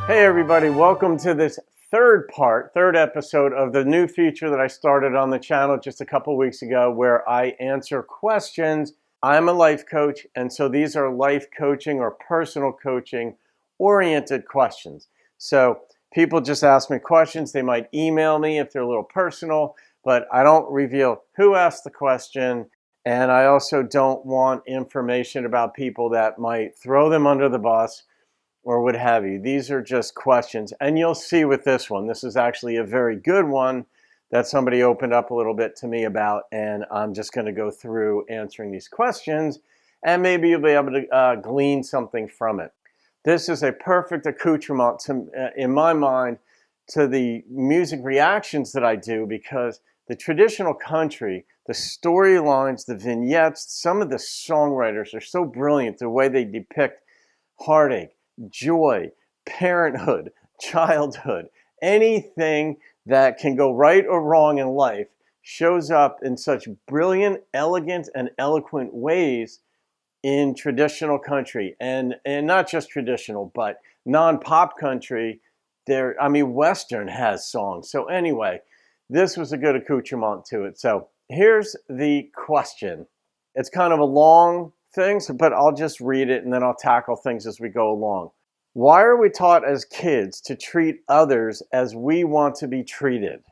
Hey everybody, welcome to this third episode of the new feature that I started on the channel just a couple weeks ago where I answer questions. I'm a life coach, and so these are life coaching or personal coaching oriented questions. So people just ask me questions. They might email me if they're a little personal, but I don't reveal who asked the question, and I also don't want information about people that might throw them under the bus or what have you. These are just questions. And you'll see with this one, this is actually a very good one that somebody opened up a little bit to me about, and I'm just going to go through answering these questions, and maybe you'll be able to glean something from it. This is a perfect accoutrement, in my mind, to the music reactions that I do, because the traditional country, the storylines, the vignettes, some of the songwriters are so brilliant, the way they depict heartache, joy, parenthood, childhood, anything that can go right or wrong in life shows up in such brilliant, elegant, and eloquent ways in traditional country, and not just traditional, but non-pop country. Western has songs. So anyway, this was a good accoutrement to it. So here's the question. It's kind of a long things, but I'll just read it and then I'll tackle things as we go along. Why are we taught as kids to treat others as we want to be treated?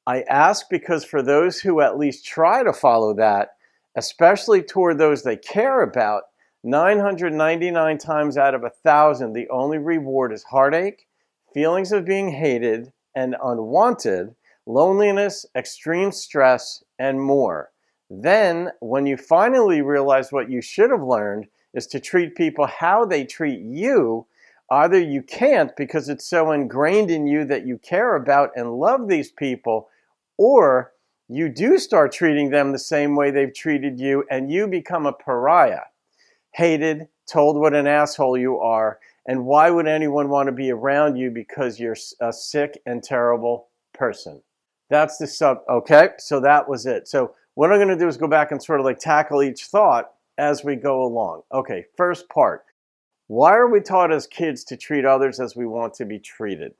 I ask because for those who at least try to follow that, especially toward those they care about, 999 times out of 1,000, the only reward is heartache, feelings of being hated and unwanted, loneliness, extreme stress, and more. Then, when you finally realize what you should have learned is to treat people how they treat you, either you can't because it's so ingrained in you that you care about and love these people, or you do start treating them the same way they've treated you and you become a pariah, hated, told what an asshole you are, and why would anyone want to be around you because you're a sick and terrible person. That's the okay, so that was it. So what I'm going to do is go back and sort of like tackle each thought as we go along. Okay, first part. Why are we taught as kids to treat others as we want to be treated?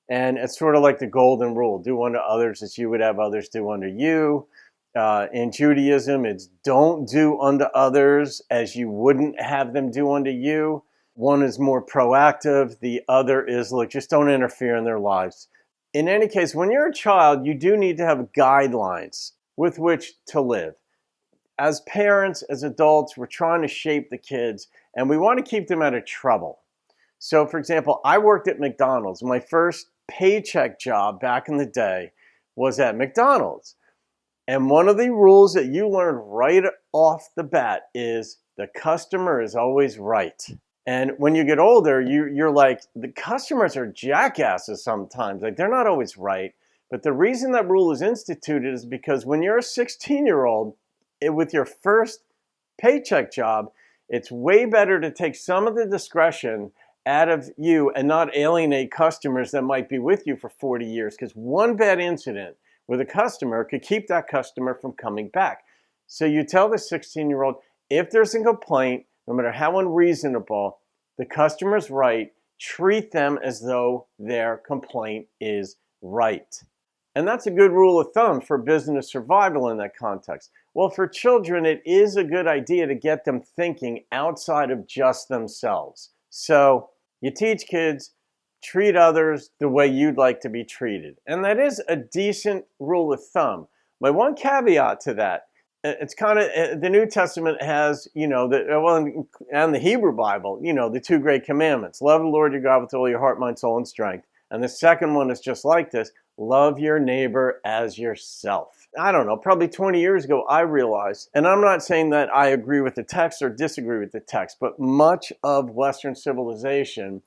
And it's sort of like the golden rule. Do unto others as you would have others do unto you. In Judaism, it's don't do unto others as you wouldn't have them do unto you. One is more proactive. The other is, look, just don't interfere in their lives. In any case, when you're a child, you do need to have guidelines with which to live. As parents, as adults, we're trying to shape the kids, and we want to keep them out of trouble. So, for example, I worked at McDonald's. My first paycheck job back in the day was at McDonald's. And one of the rules that you learn right off the bat is the customer is always right. And when you get older, you're like, the customers are jackasses sometimes. Like, they're not always right. But the reason that rule is instituted is because when you're a 16-year-old with your first paycheck job, it's way better to take some of the discretion out of you and not alienate customers that might be with you for 40 years. Because one bad incident with a customer could keep that customer from coming back. So you tell the 16-year-old, if there's a complaint, no matter how unreasonable, the customer's right, treat them as though their complaint is right. And that's a good rule of thumb for business survival in that context. Well, for children, it is a good idea to get them thinking outside of just themselves. So you teach kids, treat others the way you'd like to be treated. And that is a decent rule of thumb. My one caveat to that, it's kind of, the New Testament has, and the Hebrew Bible, the two great commandments. Love the Lord your God with all your heart, mind, soul, and strength. And the second one is just like this. Love your neighbor as yourself. I don't know, probably 20 years ago, I realized, and I'm not saying that I agree with the text or disagree with the text, but much of Western civilization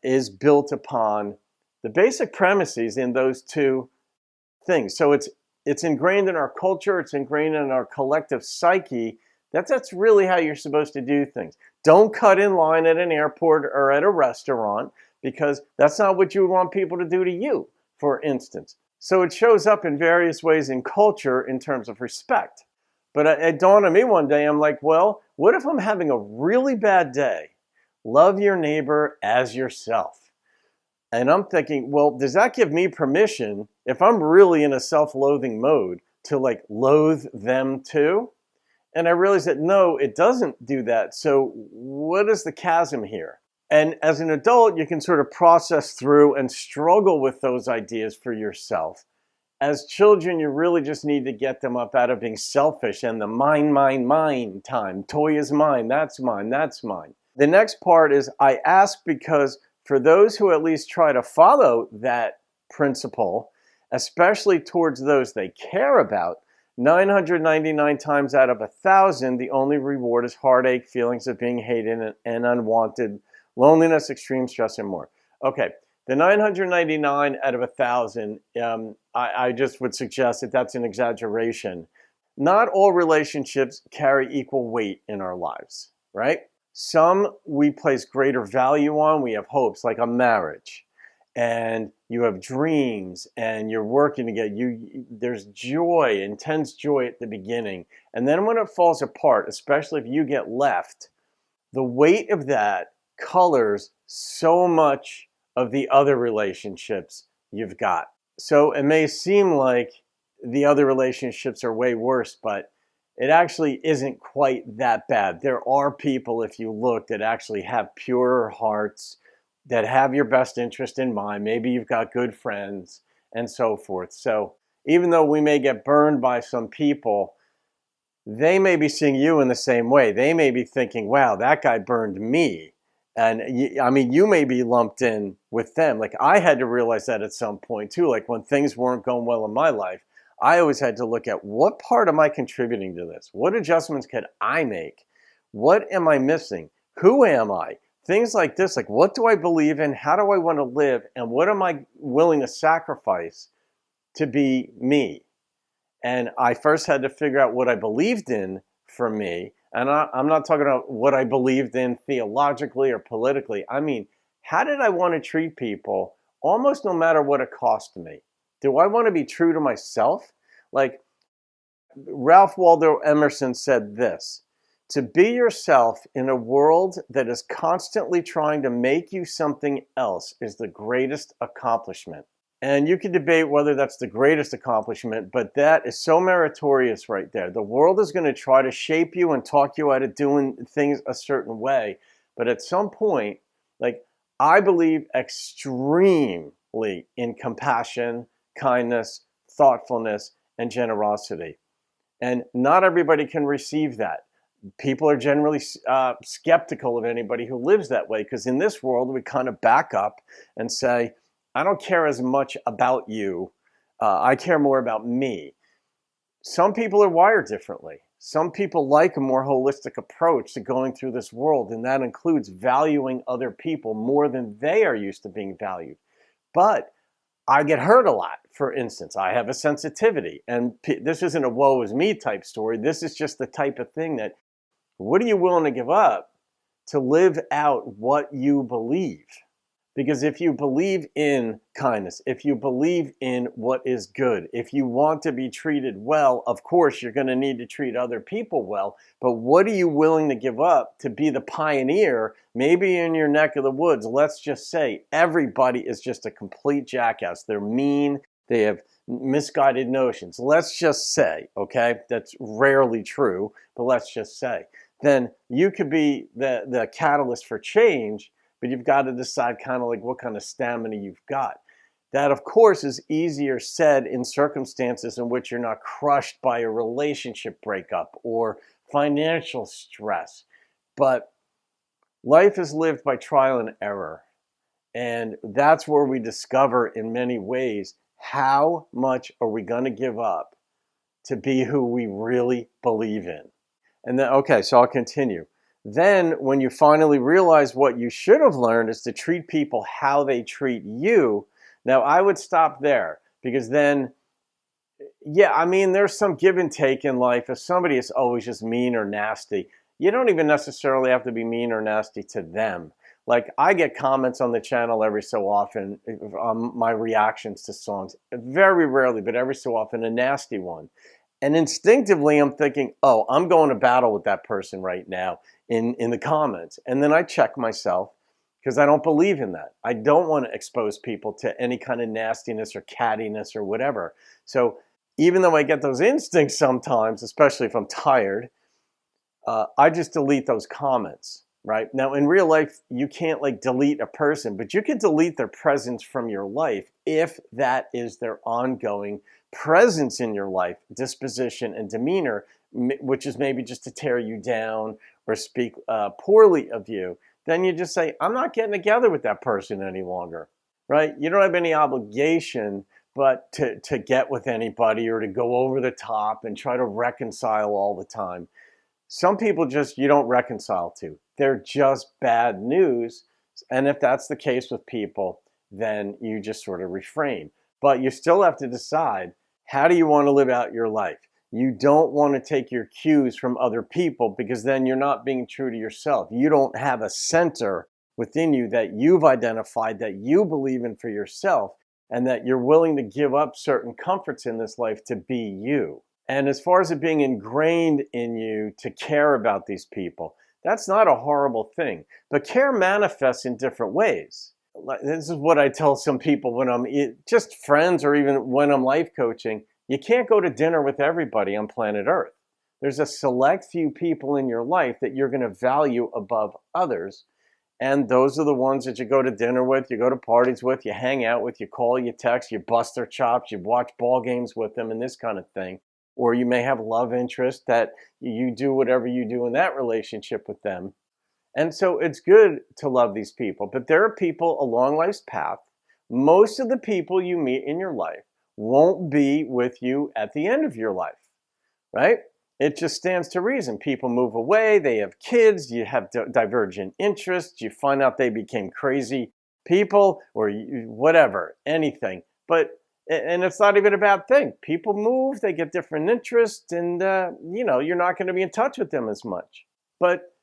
is built upon the basic premises in those two things. So it's ingrained in our culture, it's ingrained in our collective psyche. That's really how you're supposed to do things. Don't cut in line at an airport or at a restaurant, because that's not what you would want people to do to you, for instance. So it shows up in various ways in culture in terms of respect. But it dawned on me one day, I'm like, well, what if I'm having a really bad day? Love your neighbor as yourself. And I'm thinking, well, does that give me permission, if I'm really in a self-loathing mode, to like loathe them too? And I realized that no, it doesn't do that. So what is the chasm here? And as an adult, you can sort of process through and struggle with those ideas for yourself. As children, you really just need to get them up out of being selfish and the mine time. Toy is mine, that's mine, that's mine. The next part is I ask because for those who at least try to follow that principle, especially towards those they care about, 999 times out of 1,000, the only reward is heartache, feelings of being hated and unwanted, loneliness, extreme stress, and more. Okay, the 999 out of 1,000, I just would suggest that that's an exaggeration. Not all relationships carry equal weight in our lives, right? Some we place greater value on, we have hopes, like a marriage. And you have dreams and you're working together. There's joy, intense joy at the beginning. And then when it falls apart, especially if you get left, the weight of that colors so much of the other relationships you've got. So it may seem like the other relationships are way worse, but it actually isn't quite that bad. There are people, if you look, that actually have purer hearts, that have your best interest in mind. Maybe you've got good friends and so forth. So even though we may get burned by some people, they may be seeing you in the same way. They may be thinking, wow, that guy burned me. And I mean, you may be lumped in with them. Like I had to realize that at some point too. Like when things weren't going well in my life, I always had to look at what part am I contributing to this? What adjustments can I make? What am I missing? Who am I? Things like this, like what do I believe in? How do I want to live? And what am I willing to sacrifice to be me? And I first had to figure out what I believed in for me. And I'm not talking about what I believed in theologically or politically. I mean, how did I want to treat people almost no matter what it cost me? Do I want to be true to myself? Like Ralph Waldo Emerson said this: to be yourself in a world that is constantly trying to make you something else is the greatest accomplishment. And you can debate whether that's the greatest accomplishment, but that is so meritorious right there. The world is going to try to shape you and talk you out of doing things a certain way. But at some point, like I believe extremely in compassion, kindness, thoughtfulness, and generosity. And not everybody can receive that. People are generally skeptical of anybody who lives that way, because in this world, we kind of back up and say, I don't care as much about you. I care more about me. Some people are wired differently. Some people like a more holistic approach to going through this world, and that includes valuing other people more than they are used to being valued. But I get hurt a lot, for instance. I have a sensitivity, and this isn't a woe is me type story. This is just the type of thing that, what are you willing to give up to live out what you believe? Because if you believe in kindness, if you believe in what is good, if you want to be treated well, of course, you're going to need to treat other people well. But what are you willing to give up to be the pioneer, maybe in your neck of the woods? Let's just say everybody is just a complete jackass. They're mean. They have misguided notions. Let's just say, okay, that's rarely true, but let's just say. Then you could be the catalyst for change. But you've got to decide kind of like what kind of stamina you've got. That, of course, is easier said in circumstances in which you're not crushed by a relationship breakup or financial stress. But life is lived by trial and error. And that's where we discover in many ways, how much are we going to give up to be who we really believe in? And then, okay, so I'll continue. Then when you finally realize what you should have learned is to treat people how they treat you. Now I would stop there, because then, yeah, I mean, there's some give and take in life. If somebody is always just mean or nasty, you don't even necessarily have to be mean or nasty to them. Like I get comments on the channel every so often on my reactions to songs, very rarely, but every so often a nasty one. And instinctively, I'm thinking, oh, I'm going to battle with that person right now in the comments. And then I check myself. because I don't believe in that. I don't want to expose people to any kind of nastiness or cattiness or whatever. So even though I get those instincts sometimes, especially if I'm tired, I just delete those comments, right? Now, in real life, you can't like delete a person, but you can delete their presence from your life if that is their ongoing presence in your life, disposition and demeanor, which is maybe just to tear you down or speak poorly of you. Then you just say, I'm not getting together with that person any longer, right? You don't have any obligation but to get with anybody or to go over the top and try to reconcile all the time. Some people just you don't reconcile to. They're just bad news. And if that's the case with people, then you just sort of refrain. But you still have to decide, how do you want to live out your life? You don't want to take your cues from other people, because then you're not being true to yourself. You don't have a center within you that you've identified, that you believe in for yourself, and that you're willing to give up certain comforts in this life to be you. And as far as it being ingrained in you to care about these people, that's not a horrible thing. But care manifests in different ways. This is what I tell some people when I'm just friends, or even when I'm life coaching. You can't go to dinner with everybody on planet Earth. There's a select few people in your life that you're going to value above others. And those are the ones that you go to dinner with, you go to parties with, you hang out with, you call, you text, you bust their chops, you watch ball games with them and this kind of thing. Or you may have love interest that you do whatever you do in that relationship with them. And so it's good to love these people. But there are people along life's path. Most of the people you meet in your life won't be with you at the end of your life, right? It just stands to reason. People move away, they have kids, you have divergent interests, you find out they became crazy people or whatever, anything. And it's not even a bad thing. People move, they get different interests, and you're not going to be in touch with them as much. But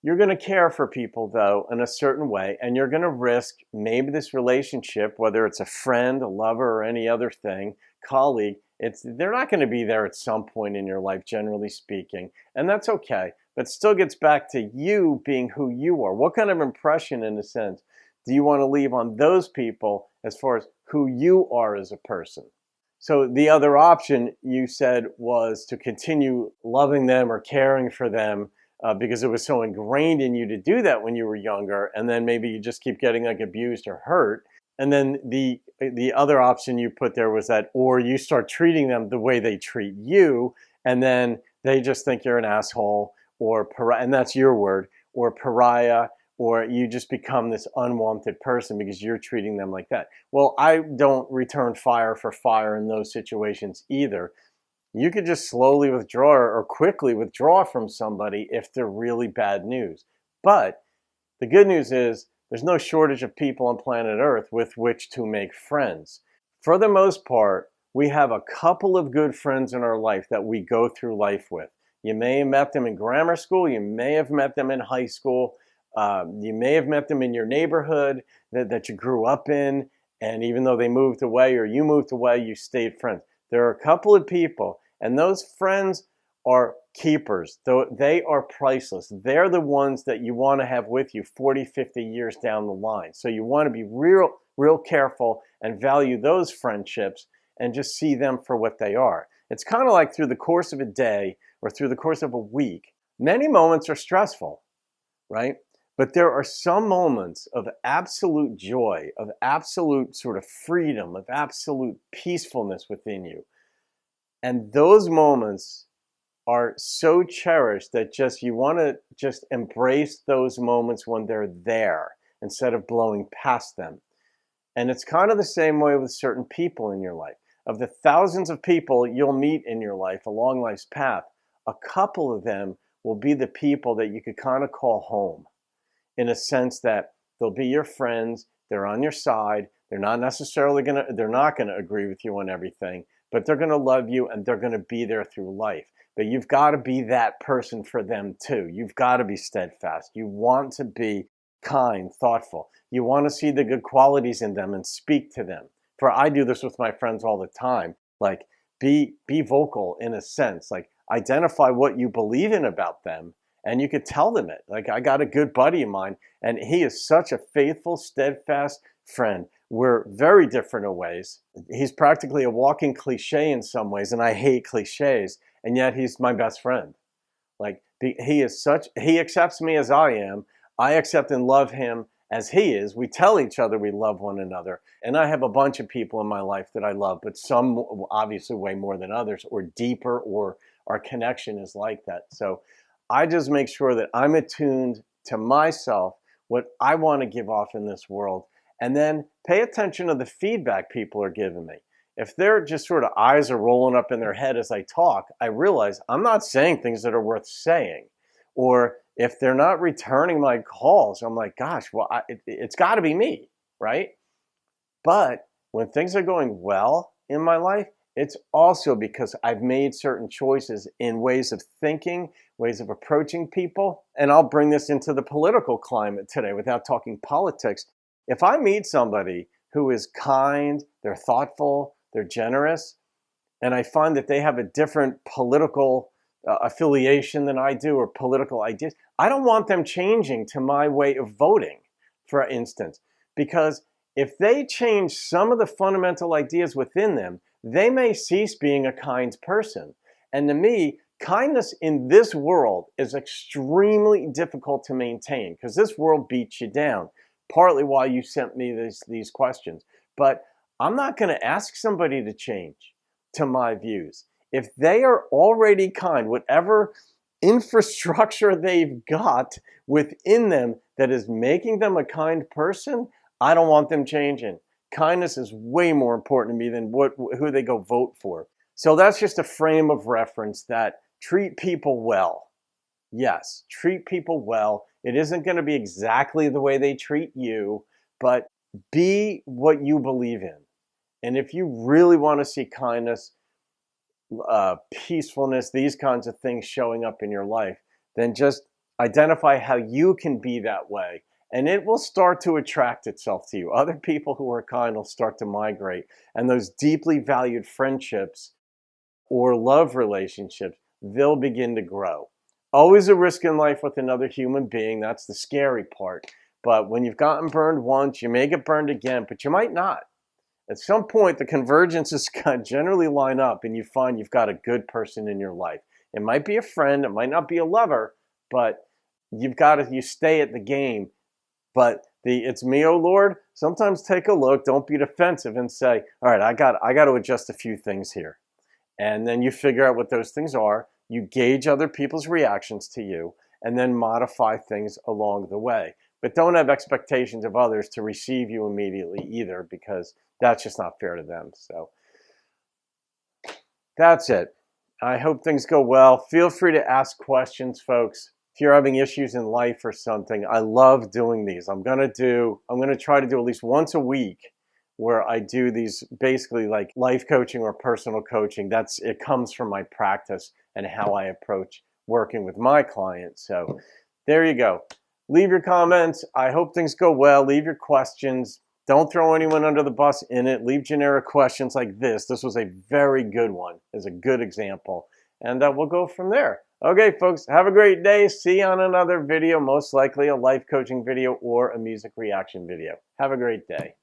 you're going to care for people, though, in a certain way, and you're going to risk maybe this relationship, whether it's a friend, a lover, or any other thing, colleague, they're not going to be there at some point in your life, generally speaking, and that's okay. But it still gets back to you being who you are. What kind of impression, in a sense, do you want to leave on those people as far as who you are as a person? So the other option you said was to continue loving them or caring for them because it was so ingrained in you to do that when you were younger, and then maybe you just keep getting like abused or hurt. And then the other option you put there was that, or you start treating them the way they treat you, and then they just think you're an asshole or pariah, and that's your word, or pariah, or you just become this unwanted person because you're treating them like that. Well, I don't return fire for fire in those situations either. You could just slowly withdraw or quickly withdraw from somebody if they're really bad news. But the good news is there's no shortage of people on planet Earth with which to make friends. For the most part, we have a couple of good friends in our life that we go through life with. You may have met them in grammar school. You may have met them in high school. You may have met them in your neighborhood that you grew up in. And even though they moved away or you moved away, you stayed friends. There are a couple of people, and those friends are keepers. They are priceless. They're the ones that you want to have with you 40, 50 years down the line. So you want to be real careful and value those friendships and just see them for what they are. It's kind of like through the course of a day or through the course of a week, many moments are stressful, right? But there are some moments of absolute joy, of absolute sort of freedom, of absolute peacefulness within you. And those moments are so cherished that you want to just embrace those moments when they're there instead of blowing past them. And it's kind of the same way with certain people in your life. Of the thousands of people you'll meet in your life along life's path, a couple of them will be the people that you could kind of call home, in a sense that they'll be your friends, they're on your side, they're not going to agree with you on everything, but they're going to love you and they're going to be there through life. But you've got to be that person for them too. You've got to be steadfast. You want to be kind, thoughtful. You want to see the good qualities in them and speak to them. For I do this with my friends all the time. Like, be vocal in a sense. Like, identify what you believe in about them And you could tell them it. Like, I got a good buddy of mine, and he is such a faithful, steadfast friend. We're very different in ways. He's practically a walking cliche in some ways, and I hate cliches, and yet he's my best friend. Like, he accepts me as I am. I accept and love him as he is. We tell each other we love one another. And I have a bunch of people in my life that I love, but some obviously way more than others, or deeper, or our connection is like that. So I just make sure that I'm attuned to myself, what I want to give off in this world, and then pay attention to the feedback people are giving me. If they're just sort of eyes are rolling up in their head as I talk, I realize I'm not saying things that are worth saying. Or if they're not returning my calls, I'm like, gosh, well, it's got to be me, right? But when things are going well in my life, it's also because I've made certain choices in ways of thinking, ways of approaching people. And I'll bring this into the political climate today without talking politics. If I meet somebody who is kind, they're thoughtful, they're generous, and I find that they have a different political affiliation than I do, or political ideas, I don't want them changing to my way of voting, for instance, because if they change some of the fundamental ideas within them, they may cease being a kind person. And to me, kindness in this world is extremely difficult to maintain, because this world beats you down. Partly why you sent me these questions. But I'm not going to ask somebody to change to my views. If they are already kind, whatever infrastructure they've got within them that is making them a kind person, I don't want them changing. Kindness is way more important to me than who they go vote for. So that's just a frame of reference, that treat people well. Yes, treat people well. It isn't going to be exactly the way they treat you, but be what you believe in. And if you really want to see kindness, peacefulness, these kinds of things showing up in your life, then just identify how you can be that way. And it will start to attract itself to you. Other people who are kind will start to migrate. And those deeply valued friendships or love relationships, they'll begin to grow. Always a risk in life with another human being. That's the scary part. But when you've gotten burned once, you may get burned again, but you might not. At some point, the convergences generally line up, and you find you've got a good person in your life. It might be a friend, it might not be a lover, but you stay at the game. But it's me, oh Lord, sometimes take a look, don't be defensive, and say, all right, I got to adjust a few things here. And then you figure out what those things are. You gauge other people's reactions to you, and then modify things along the way. But don't have expectations of others to receive you immediately either, because that's just not fair to them. So that's it. I hope things go well. Feel free to ask questions, folks. If you're having issues in life or something, I love doing these. I'm going to try to do at least once a week where I do these basically like life coaching or personal coaching. It comes from my practice and how I approach working with my clients. So there you go. Leave your comments. I hope things go well. Leave your questions. Don't throw anyone under the bus in it. Leave generic questions like this. This was a very good one. It's a good example. And we'll go from there. Okay, folks, have a great day. See you on another video, most likely a life coaching video or a music reaction video. Have a great day.